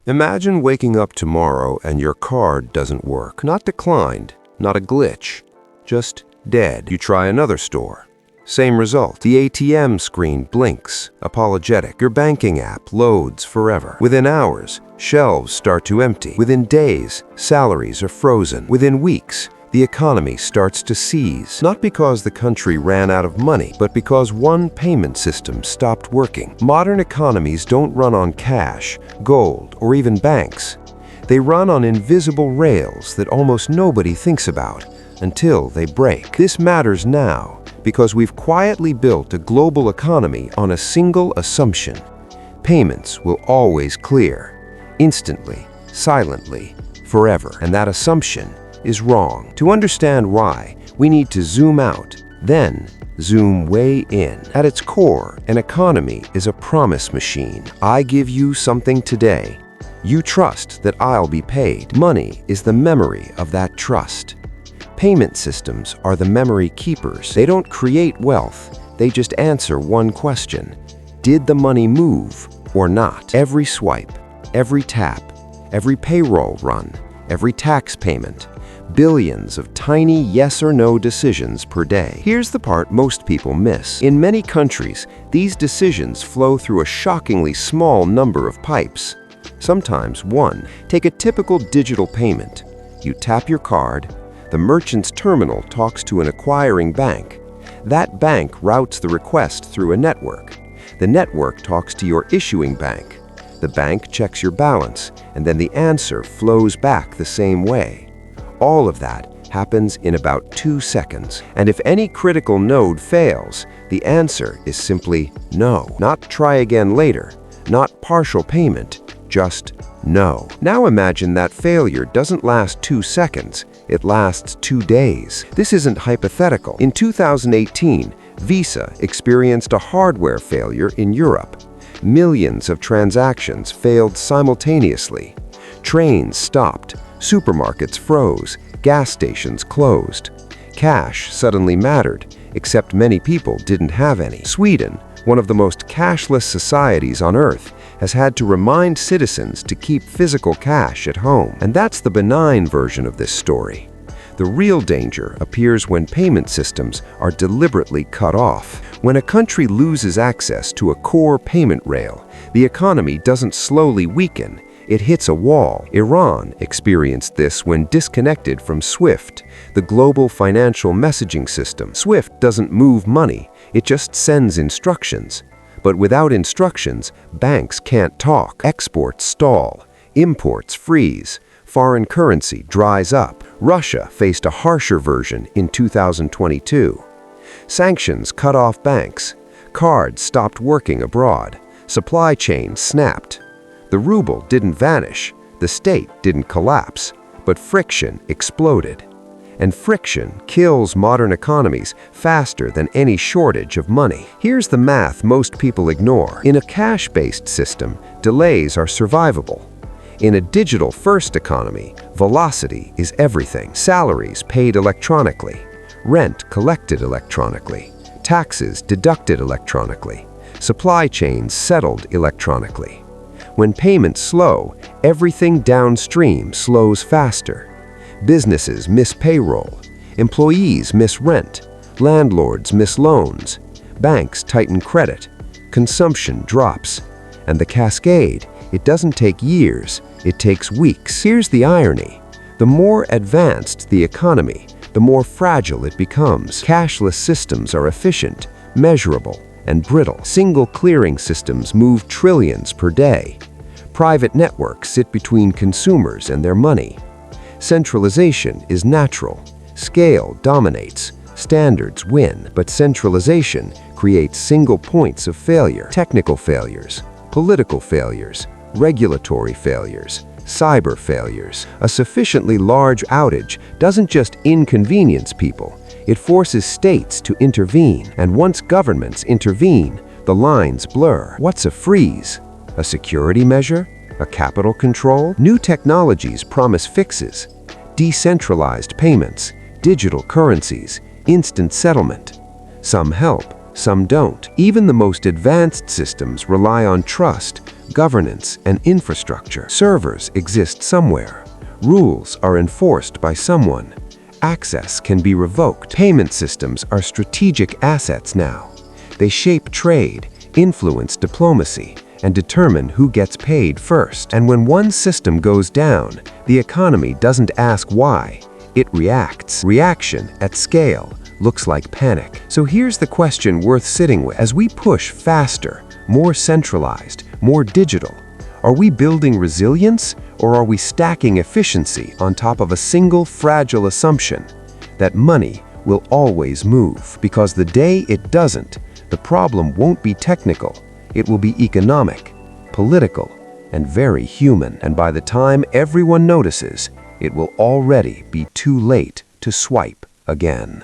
Imagine waking up tomorrow and your card doesn't work. Not declined, not a glitch, just dead. You try another store. Same result. The ATM screen blinks, apologetic. Your banking app loads forever. Within hours, shelves start to empty. Within days, salaries are frozen. Within weeks, the economy starts to seize. Not because the country ran out of money, but because one payment system stopped working. Modern economies don't run on cash, gold, or even banks. They run on invisible rails that almost nobody thinks about until they break. This matters now because we've quietly built a global economy on a single assumption. Payments will always clear, instantly, silently, forever. And that assumption is wrong. To understand why, we need to zoom out, then zoom way in. At its core, an economy is a promise machine. I give you something today. You trust that I'll be paid. Money is the memory of that trust. Payment systems are the memory keepers. They don't create wealth, they just answer one question. Did the money move or not? Every swipe, every tap, every payroll run, every tax payment, billions of tiny yes or no decisions per day. Here's the part most people miss. In many countries, these decisions flow through a shockingly small number of pipes. Sometimes one. Take a typical digital payment. You tap your card, the merchant's terminal talks to an acquiring bank. That bank routes the request through a network. The network talks to your issuing bank. The bank checks your balance, and then the answer flows back the same way. All of that happens in about 2 seconds. And if any critical node fails, the answer is simply no. Not try again later, not partial payment, just no. Now imagine that failure doesn't last 2 seconds, it lasts 2 days. This isn't hypothetical. In 2018, Visa experienced a hardware failure in Europe. Millions of transactions failed simultaneously. Trains stopped, supermarkets froze, gas stations closed. Cash suddenly mattered, except many people didn't have any. Sweden, one of the most cashless societies on Earth, has had to remind citizens to keep physical cash at home. And that's the benign version of this story. The real danger appears when payment systems are deliberately cut off. When a country loses access to a core payment rail, the economy doesn't slowly weaken, it hits a wall. Iran experienced this when disconnected from SWIFT, the global financial messaging system. SWIFT doesn't move money, it just sends instructions. But without instructions, banks can't talk. Exports stall, imports freeze, foreign currency dries up. Russia faced a harsher version in 2022. Sanctions cut off banks, cards stopped working abroad, supply chains snapped. The ruble didn't vanish, the state didn't collapse, but friction exploded. And friction kills modern economies faster than any shortage of money. Here's the math most people ignore. In a cash-based system, delays are survivable. In a digital-first economy, velocity is everything. Salaries paid electronically, rent collected electronically, taxes deducted electronically, supply chains settled electronically. When payments slow, everything downstream slows faster. Businesses miss payroll, employees miss rent, landlords miss loans, banks tighten credit, consumption drops. And the cascade, it doesn't take years, it takes weeks. Here's the irony. The more advanced the economy, the more fragile it becomes. Cashless systems are efficient, measurable, and brittle. Single clearing systems move trillions per day. Private networks sit between consumers and their money. Centralization is natural. Scale dominates. Standards win. But centralization creates single points of failure. Technical failures, political failures, regulatory failures, cyber failures. A sufficiently large outage doesn't just inconvenience people, it forces states to intervene. And once governments intervene, the lines blur. What's a freeze? A security measure? A capital control? New technologies promise fixes. Decentralized payments, digital currencies, instant settlement. Some help, some don't. Even the most advanced systems rely on trust, governance, and infrastructure. Servers exist somewhere. Rules are enforced by someone. Access can be revoked. Payment systems are strategic assets now. They shape trade, influence diplomacy, and determine who gets paid first. And when one system goes down, the economy doesn't ask why. It reacts. Reaction at scale looks like panic. So here's the question worth sitting with. As we push faster, more centralized, more digital, are we building resilience, or are we stacking efficiency on top of a single fragile assumption that money will always move? Because the day it doesn't, the problem won't be technical. It will be economic, political, and very human. And by the time everyone notices, it will already be too late to swipe again.